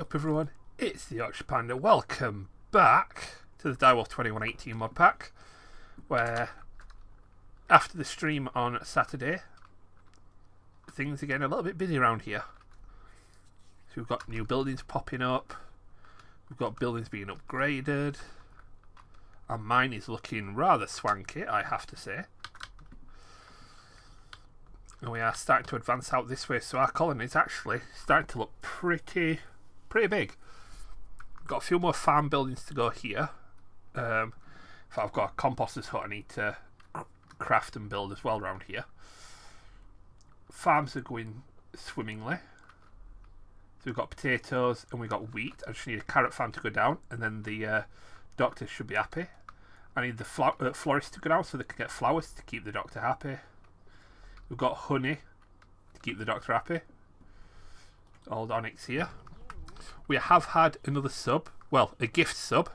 up everyone, it's the Yorkshire Panda. Welcome back to the DireWolf20 1.18 mod pack, where after the stream on Saturday, things are getting a little bit busy around here. So we've got new buildings popping up, we've got buildings being upgraded, and mine is looking rather swanky, I have to say. And we are starting to advance out this way, so our colony is actually starting to look pretty big. We've got a few more farm buildings to go here. If I've got a composter's hut I need to craft and build as well around here. Farms are going swimmingly. So we've got potatoes and we've got wheat. I just need a carrot farm to go down, and then the doctor should be happy. I need the florist to go down so they can get flowers to keep the doctor happy. We've got honey to keep the doctor happy. Old Onyx here. We have had another sub. Well, a gift sub.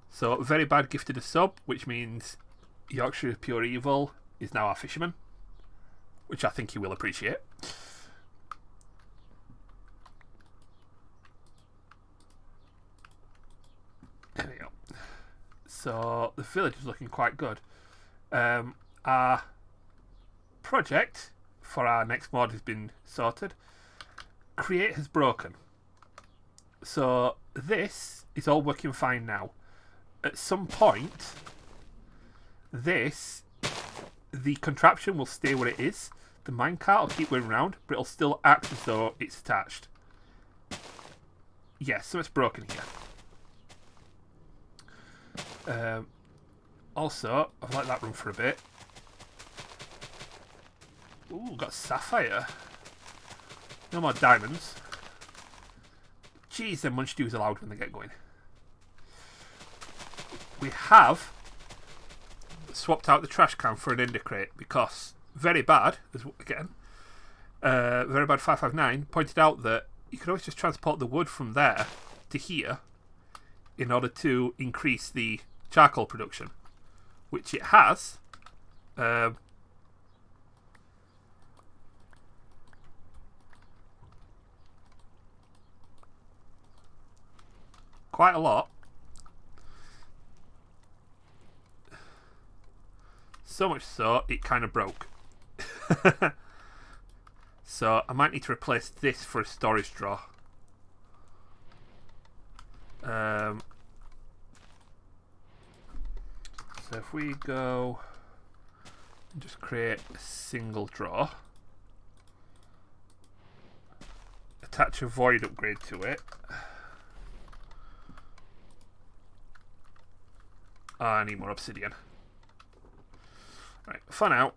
So, very bad gifted a sub, which means Yorkshire Pure Evil is now our fisherman, which I think he will appreciate. There we go. So, the village is looking quite good. Our project for our next mod has been sorted. Create has broken. So this is all working fine now. At some point, the contraption will stay where it is. The minecart will keep going round, but it'll still act as though it's attached. Yeah, so it's broken here. Also, I've let that run for a bit. Ooh, got sapphire. No more diamonds. Jeez, them munch dews are loud when they get going. We have swapped out the trash can for an ender crate because very bad, again, very bad 559 pointed out that you could always just transport the wood from there to here in order to increase the charcoal production, which it has. Quite a lot. So much so, it kind of broke. So, I might need to replace this for a storage drawer. So, if we go and just create a single drawer, attach a void upgrade to it. I need more obsidian. Right, for now.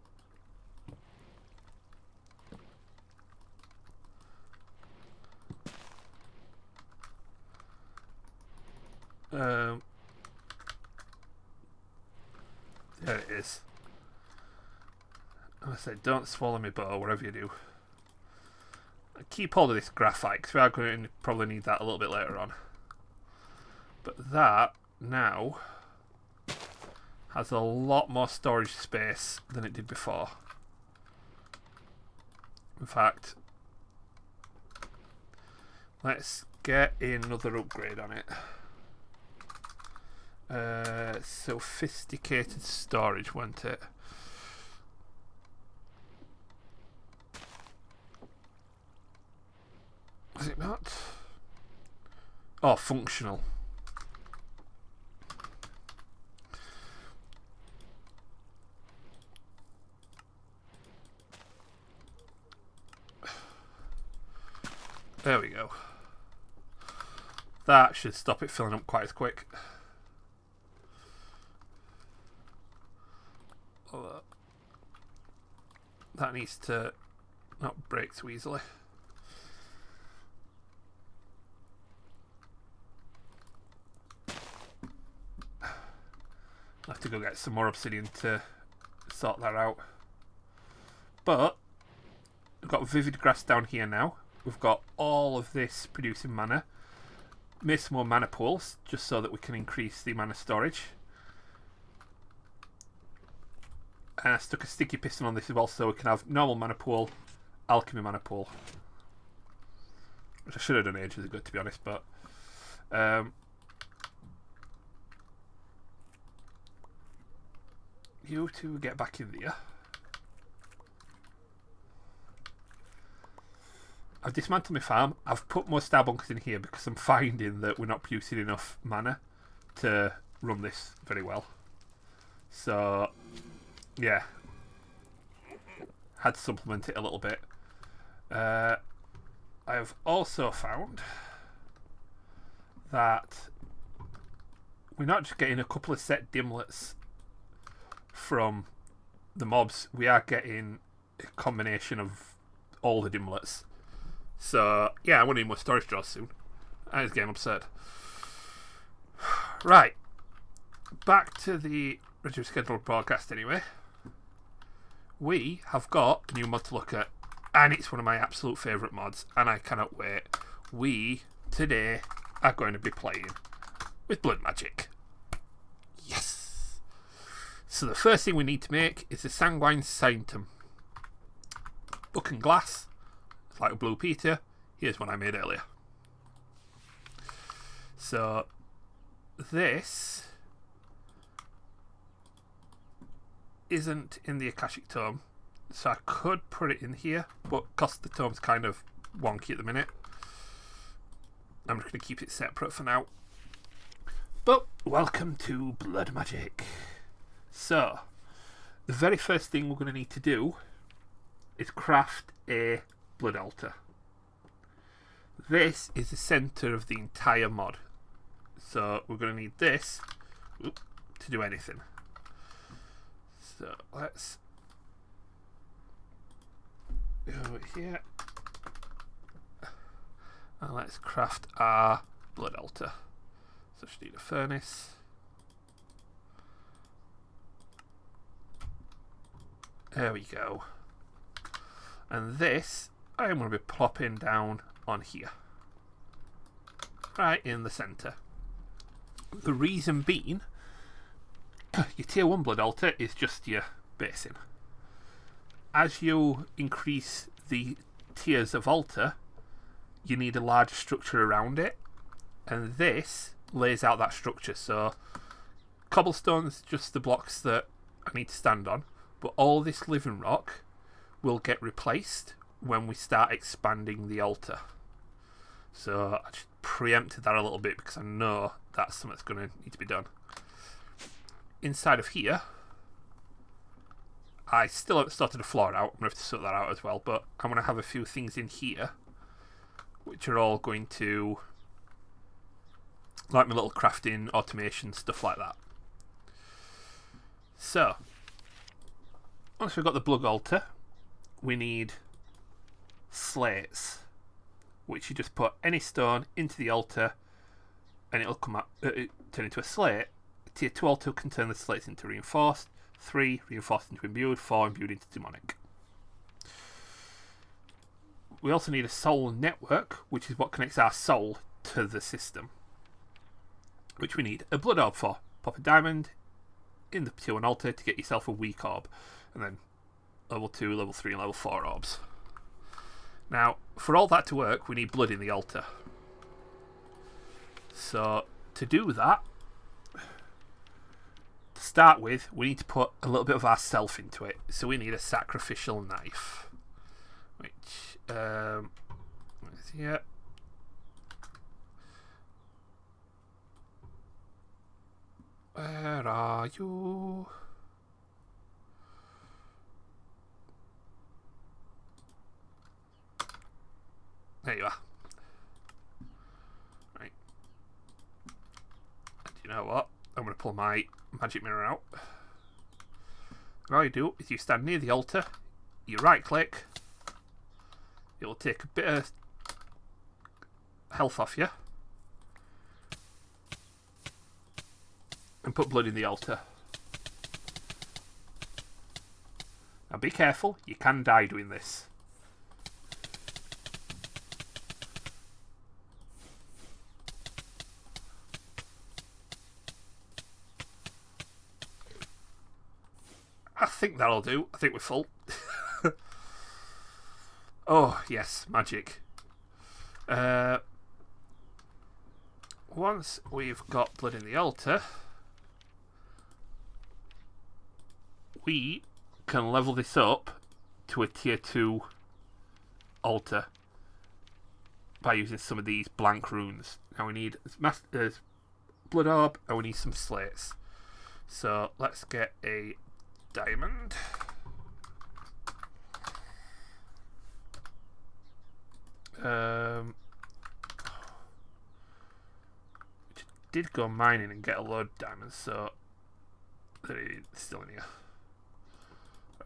There it is. I say, don't swallow me bow, whatever you do. Keep hold of this graphite, because we are going to probably need that a little bit later on. But that, now, has a lot more storage space than it did before. In fact, let's get another upgrade on it. Sophisticated storage, wasn't it? Was it not? Oh, functional. There we go. That should stop it filling up quite as quick. That needs to not break too easily. I'll have to go get some more obsidian to sort that out. But we've got vivid grass down here now. We've got all of this producing mana. Made some more mana pools just so that we can increase the mana storage. And I stuck a sticky piston on this as well so we can have normal mana pool, alchemy mana pool. which I should have done ages ago, to be honest, but you two get back in there. I've dismantled my farm. I've put more star bunkers in here because I'm finding that we're not producing enough mana to run this very well. So, yeah. Had to supplement it a little bit. I have also found that we're not just getting a couple of set dimlets from the mobs, we are getting a combination of all the dimlets. So, yeah, I want to need more storage drawers soon. I was getting absurd. Right. Back to the reduced scheduled broadcast anyway. We have got a new mod to look at, and it's one of my absolute favourite mods, and I cannot wait. We, today, are going to be playing with blood magic. Yes! So the first thing we need to make is a sanguine sanctum. Book and glass. It's like a blue Peter. Here's one I made earlier. So this isn't in the Akashic Tome, so I could put it in here, but cost the tome's kind of wonky at the minute. I'm just going to keep it separate for now. But welcome to blood magic. So the very first thing we're going to need to do is craft a blood altar. This is the centre of the entire mod, so we're going to need this to do anything. So let's go here and let's craft our blood altar. So just need a furnace. There we go. And this I'm going to be plopping down on here, right in the centre. The reason being, your tier 1 blood altar is just your basin. As you increase the tiers of altar, you need a larger structure around it, and this lays out that structure. So cobblestone's just the blocks that I need to stand on, but all this living rock will get replaced when we start expanding the altar. So I just preempted that a little bit because I know that's something that's going to need to be done. Inside of here, I still haven't sorted the floor out. I'm going to have to sort that out as well, but I'm going to have a few things in here which are all going to, like my little crafting automation, stuff like that. So once we've got the blood altar, we need slates, which you just put any stone into the altar and it'll come up, turn into a slate. Tier 2 altar can turn the slates into reinforced, 3 reinforced into imbued, 4 imbued into demonic. We also need a soul network, which is what connects our soul to the system, which we need a blood orb for. Pop a diamond in the tier 1 altar to get yourself a weak orb, and then level 2, level 3 and level 4 orbs. Now, for all that to work, we need blood in the altar. So, to do that, to start with, we need to put a little bit of ourself into it. So we need a sacrificial knife. Which, where's here? Where are you? There you are. Right. And you know what? I'm going to pull my magic mirror out. And all you do is you stand near the altar, you right click, it'll take a bit of health off you, and put blood in the altar. Now be careful, you can die doing this. I think that'll do. I think we're full. Oh, yes, magic. Once we've got blood in the altar, we can level this up to a tier 2 altar by using some of these blank runes. Now we need blood orb and we need some slates. So let's get a diamond. Did go mining and get a load of diamonds, so they're still in here.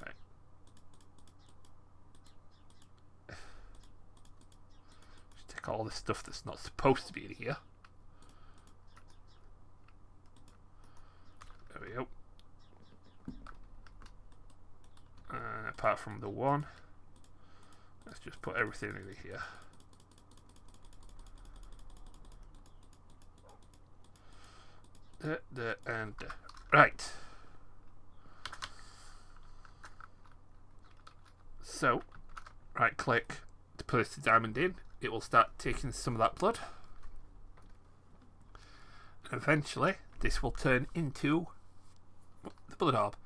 Right. Just take all the stuff that's not supposed to be in here. There we go. And apart from the one, let's just put everything in here. Right. So, right click to place the diamond in. It will start taking some of that blood. And eventually, this will turn into the blood orb.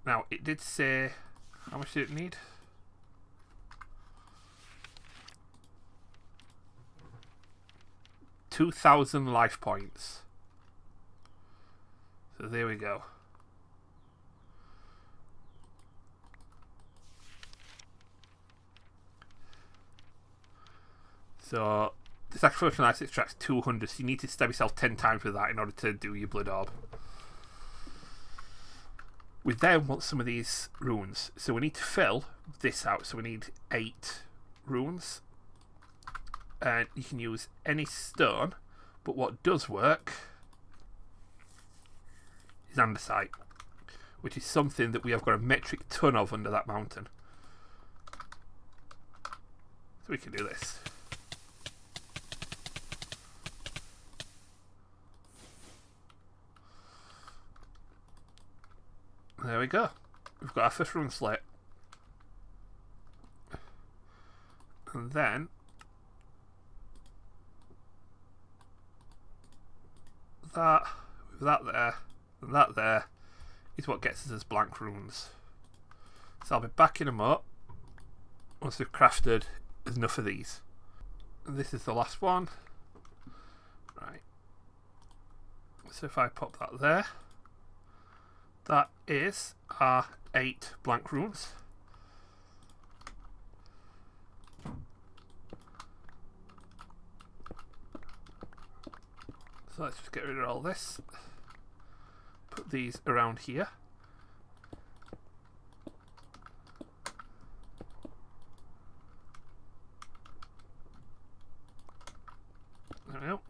Now, it did say, how much did it need? 2,000 life points. So there we go. So this actual ice extracts 200, so you need to stab yourself 10 times with that in order to do your blood orb. We then want some of these runes, so we need to fill this out. So we need 8 runes, and you can use any stone, but what does work is andesite, which is something that we have got a metric ton of under that mountain. So we can do this. There we go. We've got our first rune slate. And then that there and that there is what gets us as blank runes. So I'll be backing them up once we've crafted enough of these. And this is the last one. Right. So if I pop that there, that is our 8 blank runes. So let's just get rid of all this. Put these around here. There we go.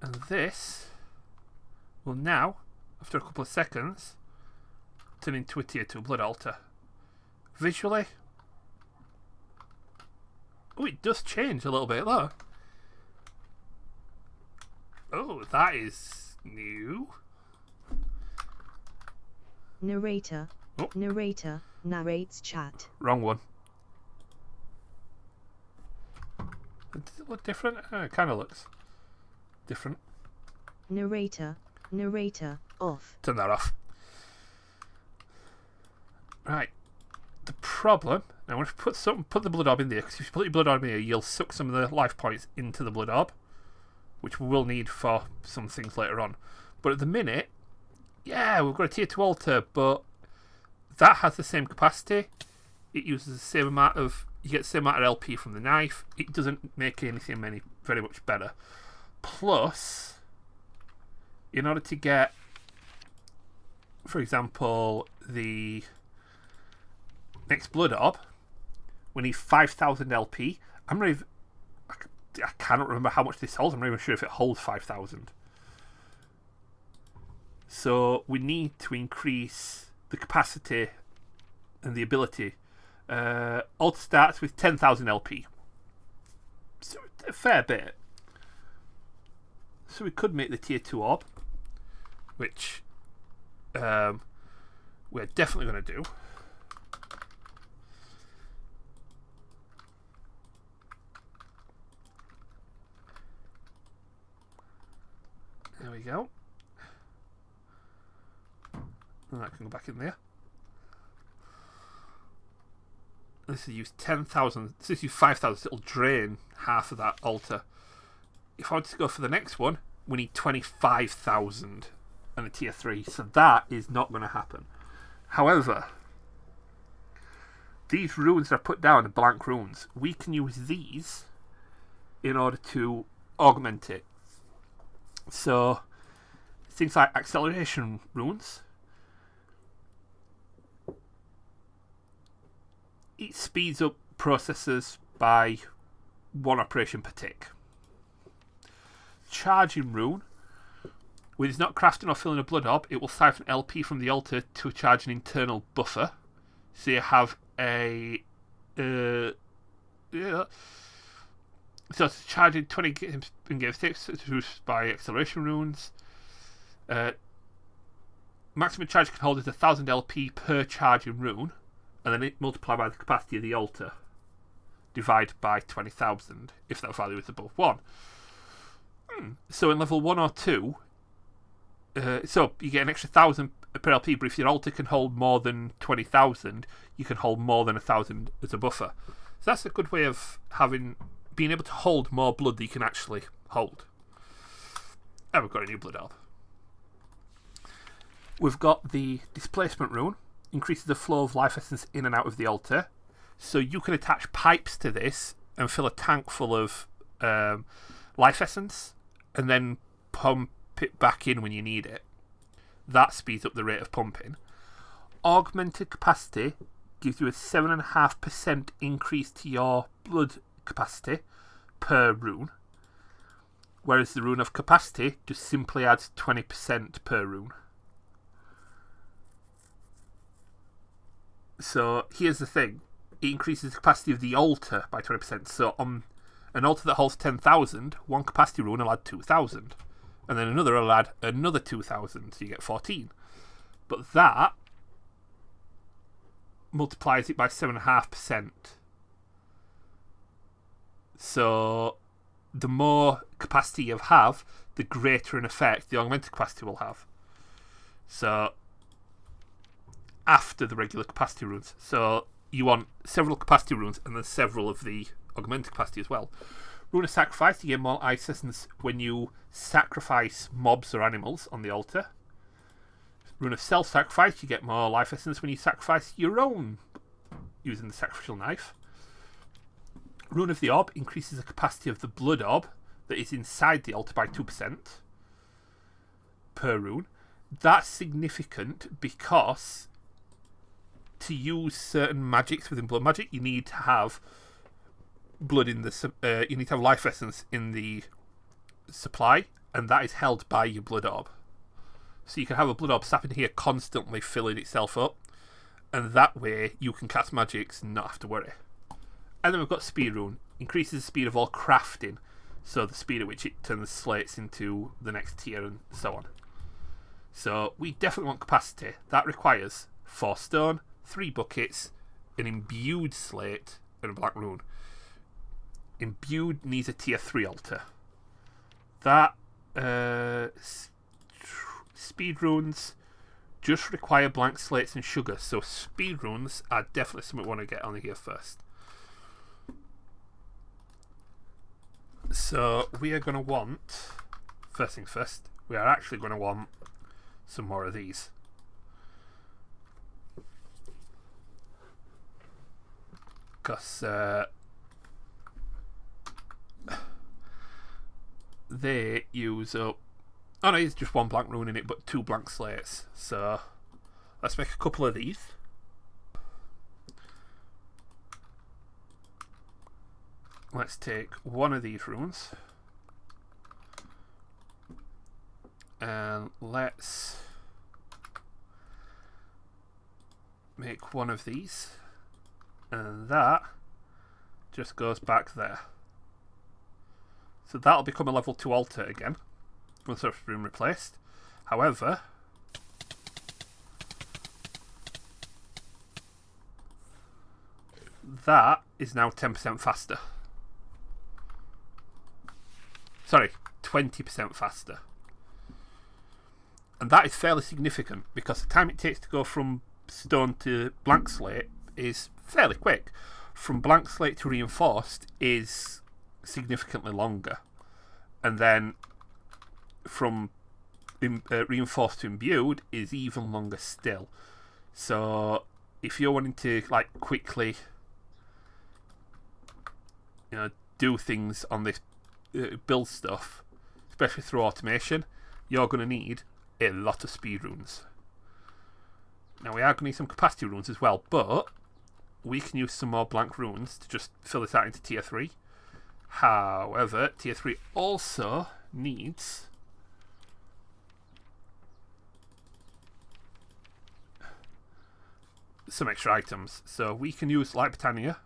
And this will now, after a couple of seconds, turn into a tier 2 blood altar. Visually, oh, it does change a little bit though. Oh, that is new. Narrator. Oh. Narrator narrates chat. Wrong one. Does it look different? It kind of looks different. Narrator off. Turn that off. Right. The problem. Now, when you put the blood orb in there, because if you put your blood orb in there, you'll suck some of the life points into the blood orb, which we will need for some things later on. But at the minute, yeah, we've got a tier 2 altar, but that has the same capacity. It uses the same amount of, you get the same amount of LP from the knife. It doesn't make anything very much better. Plus, in order to get, for example, the next blood orb, we need 5,000 LP. I cannot remember how much this holds. I'm not even sure if it holds 5,000. So we need to increase the capacity and the ability. Alt starts with 10,000 LP. So a fair bit. So we could make the tier 2 orb, which we're definitely going to do. we go. And that can go back in there. This is use 10,000. This is use 5,000. So it'll drain half of that altar. If I want to go for the next one, we need 25,000 and a tier 3. So that is not going to happen. However, these runes that are put down are blank runes. We can use these in order to augment it. So things like acceleration runes. It speeds up processes by 1 operation per tick. Charging rune. When it's not crafting or filling a blood orb, it will siphon LP from the altar to charge an internal buffer. So you have a... So it's charging 20 in-game sticks by acceleration runes. Maximum charge can hold is 1,000 LP per charging rune. And then it multiplied by the capacity of the altar. Divide by 20,000 if that value is above 1. So in level 1 or 2, so you get an extra 1,000 per LP, but if your altar can hold more than 20,000, you can hold more than 1,000 as a buffer. So that's a good way of being able to hold more blood that you can actually hold. And we've got a new blood orb. We've got the displacement rune. Increases the flow of life essence in and out of the altar. So you can attach pipes to this and fill a tank full of life essence and then pump it back in when you need it. That speeds up the rate of pumping. Augmented capacity gives you a 7.5% increase to your blood capacity per rune. Whereas the rune of capacity just simply adds 20% per rune. So here's the thing. It increases the capacity of the altar by 20%. So on an altar that holds 10,000, one capacity rune will add 2,000. And then another will add another 2,000. So you get 14. But that multiplies it by 7.5%. So the more capacity you have, the greater an effect the augmented capacity will have. So after the regular capacity runes. So you want several capacity runes and then several of the augmented capacity as well. Rune of Sacrifice, you get more ice essence when you sacrifice mobs or animals on the altar. Rune of Self-Sacrifice, you get more life essence when you sacrifice your own using the sacrificial knife. Rune of the Orb increases the capacity of the blood orb that is inside the altar by 2% per rune. That's significant because to use certain magics within blood magic, you need to have blood in the you need to have life essence in the supply, and that is held by your blood orb. So you can have a blood orb sat in here constantly filling itself up, and that way you can cast magics and not have to worry. And then we've got Speed Rune. Increases the speed of all crafting, so the speed at which it turns slates into the next tier and so on. So we definitely want capacity. That requires 4 stone, 3 buckets, an imbued slate, and a black rune. Imbued needs a tier 3 altar. That speed runes just require blank slates and sugar, so speed runes are definitely something we want to get on here first. So we are going to want, first things first, we are actually going to want some more of these. Because they use up, oh no, it's just 1 blank rune in it, but 2 blank slates. So let's make a couple of these. Let's take 1 of these runes and let's make 1 of these, and that just goes back there. So that'll become a level 2 altar again once it's been replaced. However, that is now 10% faster. Sorry, 20% faster. And that is fairly significant because the time it takes to go from stone to blank slate is fairly quick. From blank slate to reinforced is significantly longer. And then from reinforced to imbued is even longer still. So if you're wanting to like quickly do things on this build stuff, especially through automation, you're going to need a lot of speed runes. Now we are going to need some capacity runes as well, but we can use some more blank runes to just fill this out into tier 3. However, tier 3 also needs some extra items. So we can use Light Britannia.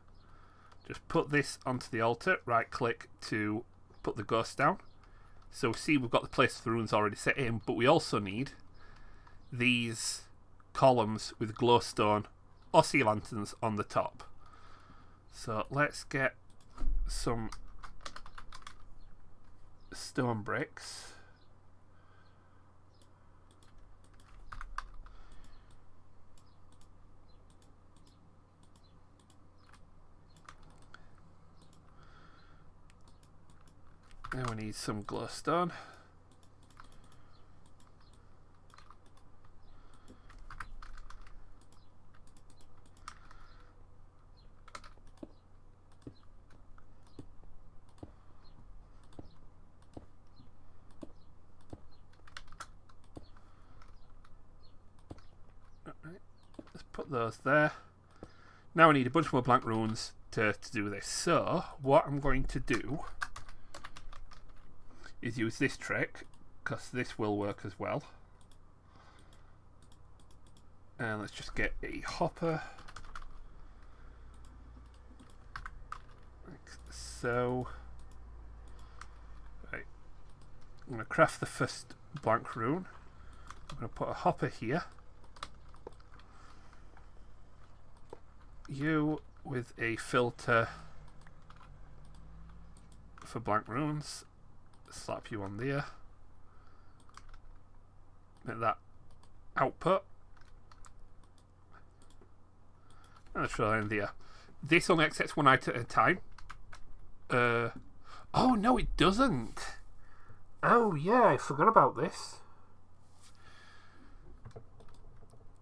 Just put this onto the altar, right click to put the ghost down. So see, we've got the place of the runes already set in, but we also need these columns with glowstone or sea lanterns on the top. So let's get some stone bricks. Now we need some glowstone. Alright, let's put those there. Now I need a bunch more blank runes to do this. So what I'm going to do is use this trick, because this will work as well. And let's just get a hopper. Like so. Right. I'm going to craft the first blank rune. I'm going to put a hopper here. You with a filter for blank runes. Slap you on there. Make that output. And let's try in there. This only accepts one item at a time. Oh no, it doesn't. Oh yeah, I forgot about this.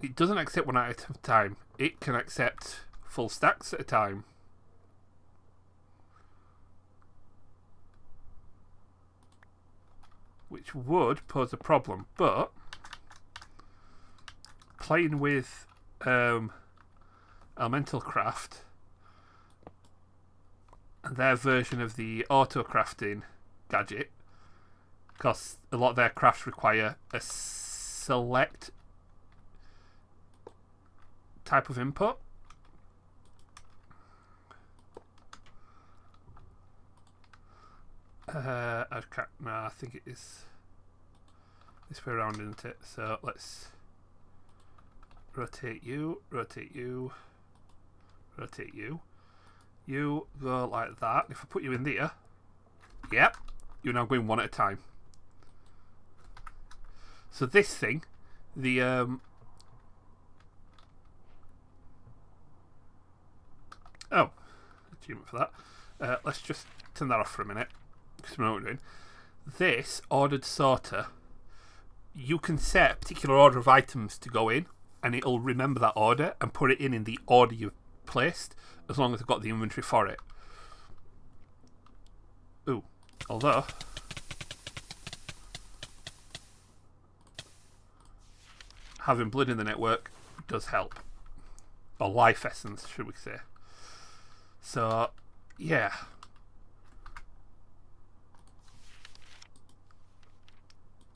It doesn't accept one item at a time. It can accept full stacks at a time. Which would pose a problem, but playing with Elemental Craft and their version of the auto crafting gadget, because a lot of their crafts require a select type of input. I think it is this way around, isn't it? So let's rotate you, rotate you, rotate you. You go like that. If I put you in there, yep, you're now going one at a time. So this thing, the achievement for that. Let's just turn that off for a minute. Because we know what we're doing. This ordered sorter, you can set a particular order of items to go in, and it'll remember that order and put it in the order you've placed, as long as I've got the inventory for it. Ooh, although having blood in the network does help, or life essence, should we say? So, yeah.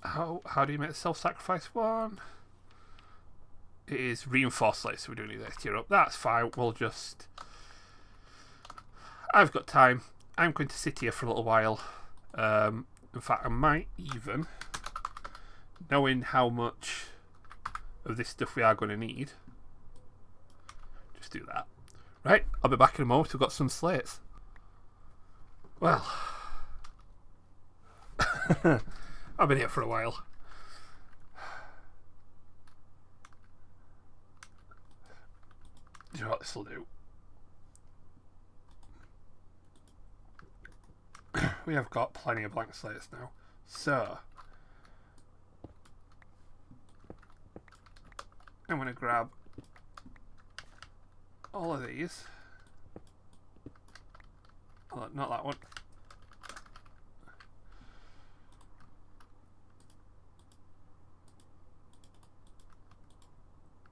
How do you make the self-sacrifice one? It is reinforced slate, so we do need that tier up. That's fine. We'll just... I've got time. I'm going to sit here for a little while. In fact, I might even, knowing how much of this stuff we are going to need, just do that. Right, I'll be back in a moment. We've got some slates. Well... I've been here for a while. wonder what this will do. We have got plenty of blank slates now. So I'm going to grab all of these. Oh, not that one.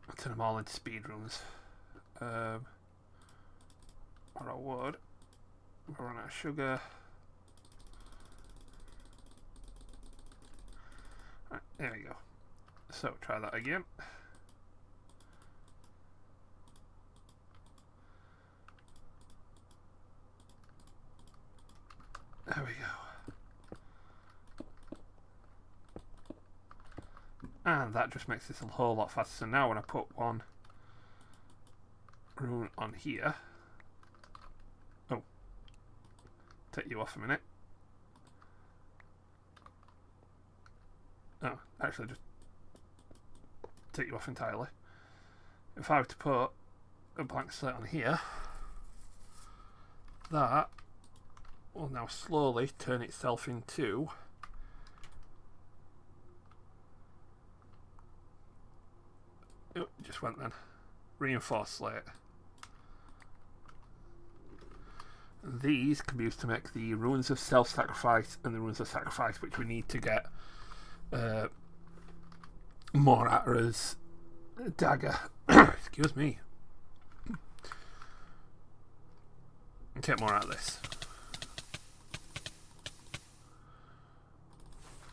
I'll turn them all into speed runes. Or I would. We'll run out of sugar. Right, there we go. So try that again. There we go. And that just makes this a whole lot faster. So now when I put one rune on here, oh, take you off a minute. Oh, actually just take you off entirely. If I were to put a blank slate on here, that will now slowly turn itself into oh, it just went then. Reinforced slate. And these can be used to make the runes of self-sacrifice and the runes of sacrifice, which we need to get more at as dagger. Excuse me. Get more out of this.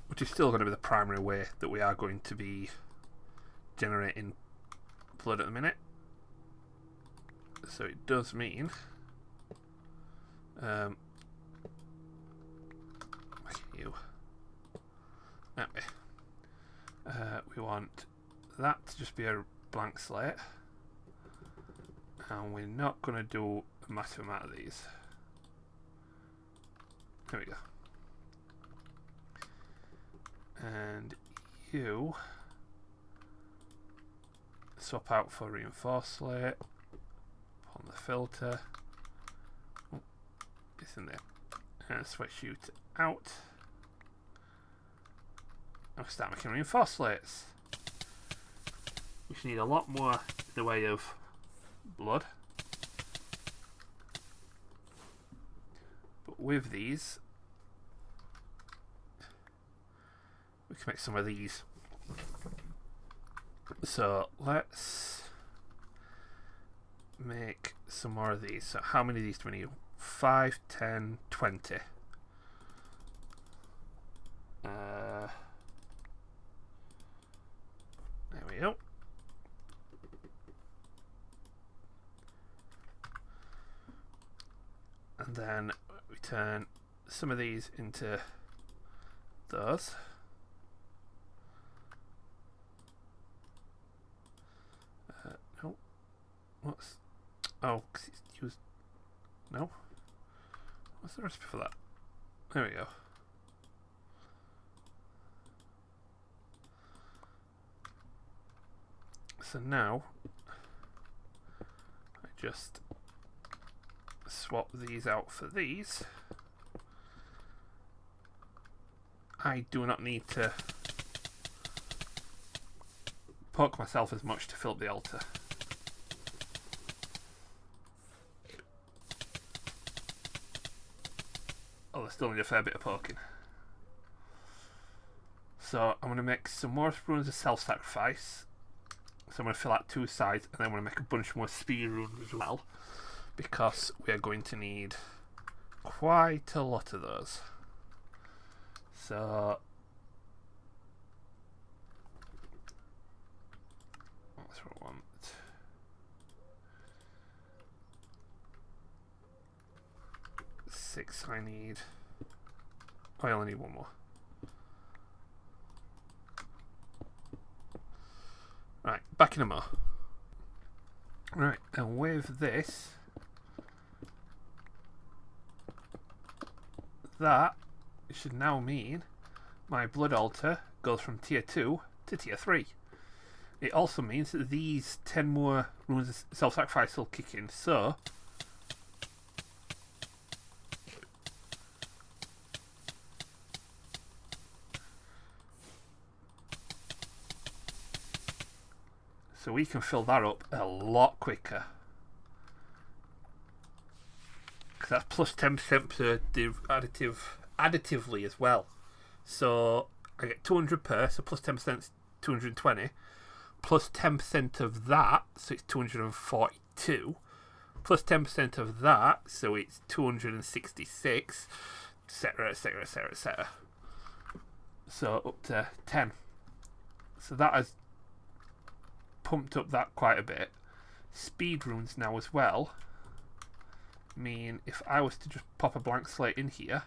Which is still going to be the primary way that we are going to be generating blood at the minute. So it does mean look at you. Anyway, we want that to just be a blank slate, and we're not going to do a massive amount of these. There we go. And you swap out for reinforced slate on the filter. Oh, it's in there. And switch you to out. I'll start making reinforced slates, which need a lot more in the way of blood. But with these, we can make some of these. So let's make some more of these. So how many of these do we need? 5, 10, 20. There we go. And then we turn some of these into those. No. What's... Oh, because it's used... No? What's the recipe for that? There we go. So now I just swap these out for these. I do not need to poke myself as much to fill up the altar. Oh, I still need a fair bit of poking. So I'm going to make some more runes of self-sacrifice. So I'm going to fill out 2 sides, and then I'm going to make a bunch more speed runes as well, because we are going to need quite a lot of those. So that's what I want. 6 I need. I only need 1 more. Right, back in a mo. Right, and with this, that should now mean my blood altar goes from tier 2 to tier 3. it also means that these 10 more runes of self-sacrifice will kick in. So we can fill that up a lot quicker. Because that's plus 10% per additively as well. So I get 200 per, so plus 10% is 220. Plus 10% of that, so it's 242. Plus 10% of that, so it's 266, etc., etc., etc., etc. So up to 10. So that has pumped up that quite a bit. Speed runes now as well mean if I was to just pop a blank slate in here,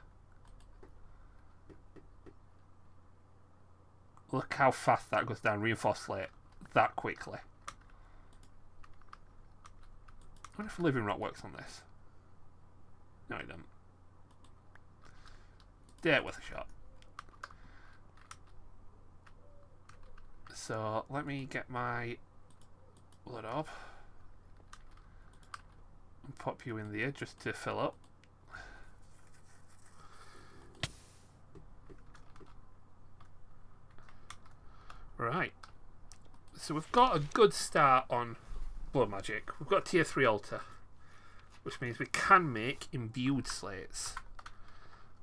look how fast that goes down. Reinforced slate that quickly. I wonder if living rock works on this. No, it doesn't. Yeah, worth a shot. So let me get my blood orb and pop you in there just to fill up. Right. So we've got a good start on blood magic. We've got tier 3 altar, which means we can make imbued slates.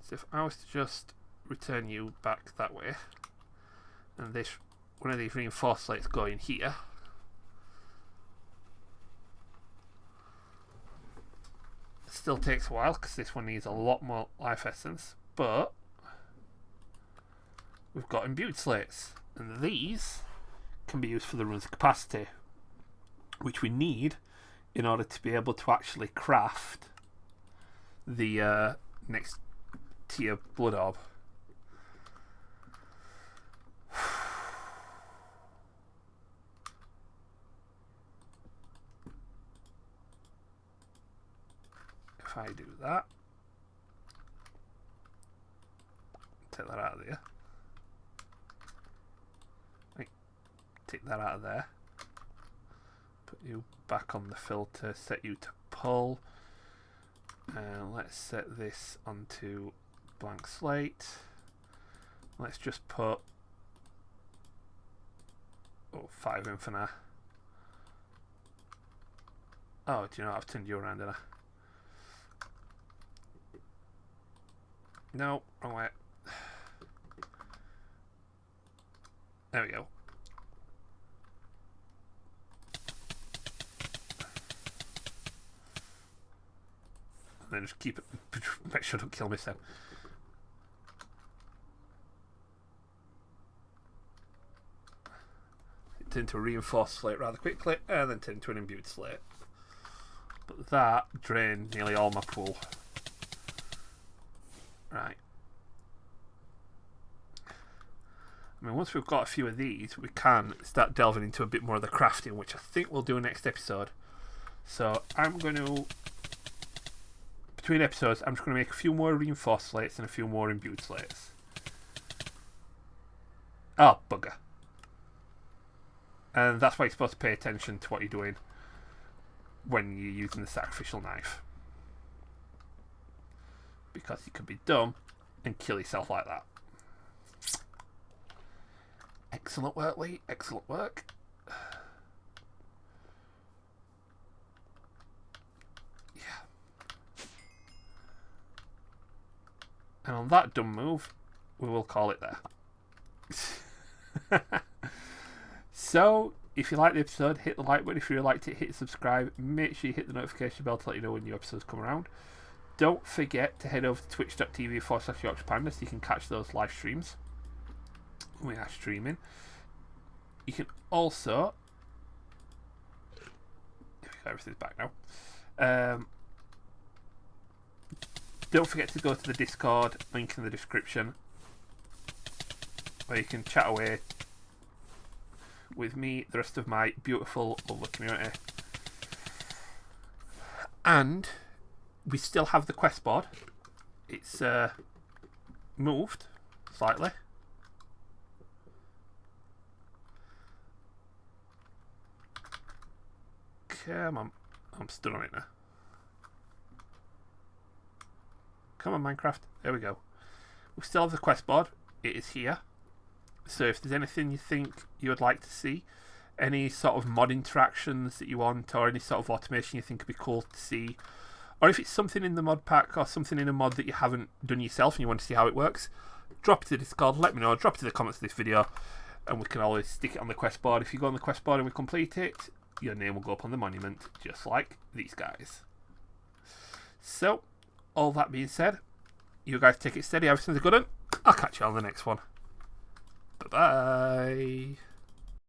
So if I was to just return you back that way, and this one of these reinforced slates go in here, it still takes a while because this one needs a lot more life essence, but we've got imbued slates, and these can be used for the runes of capacity, which we need in order to be able to actually craft the next tier blood orb. If I do that, take that out of there. Take that out of there. Put you back on the filter, set you to pull. And let's set this onto blank slate. Let's just put 5 in for now. Oh, do you know what? I've turned you around, didn't I? No, wrong way. There we go. And then just keep it, make sure I don't kill myself. It turned to a reinforced slate rather quickly, and then turned to an imbued slate. But that drained nearly all my pool. Right. I mean, once we've got a few of these, we can start delving into a bit more of the crafting, which I think we'll do next episode. So I'm going to, between episodes, I'm just going to make a few more reinforced slates and a few more imbued slates. Oh, bugger. And that's why you're supposed to pay attention to what you're doing when you're using the sacrificial knife. Because you could be dumb and kill yourself like that. Excellent work, Lee. Excellent work. Yeah. And on that dumb move, we will call it there. So, if you liked the episode, hit the like button. If you liked it, hit subscribe. Make sure you hit the notification bell to let you know when new episodes come around. Don't forget to head over to twitch.tv/Yorkshire Panda so you can catch those live streams when we are streaming. You can also, everything's back now. Don't forget to go to the Discord, link in the description, where you can chat away with me, the rest of my beautiful, lovely community. And we still have the quest board. It's moved slightly. Come on. I'm stood on it now. Come on, Minecraft. There we go. We still have the quest board. It is here. So if there's anything you think you would like to see, any sort of mod interactions that you want, or any sort of automation you think would be cool to see, or if it's something in the mod pack or something in a mod that you haven't done yourself and you want to see how it works, drop it to the Discord, let me know, drop it to the comments of this video, and we can always stick it on the quest board. If you go on the quest board and we complete it, your name will go up on the monument, just like these guys. So, all that being said, you guys take it steady, everything's a good one. I'll catch you on the next one. Bye-bye.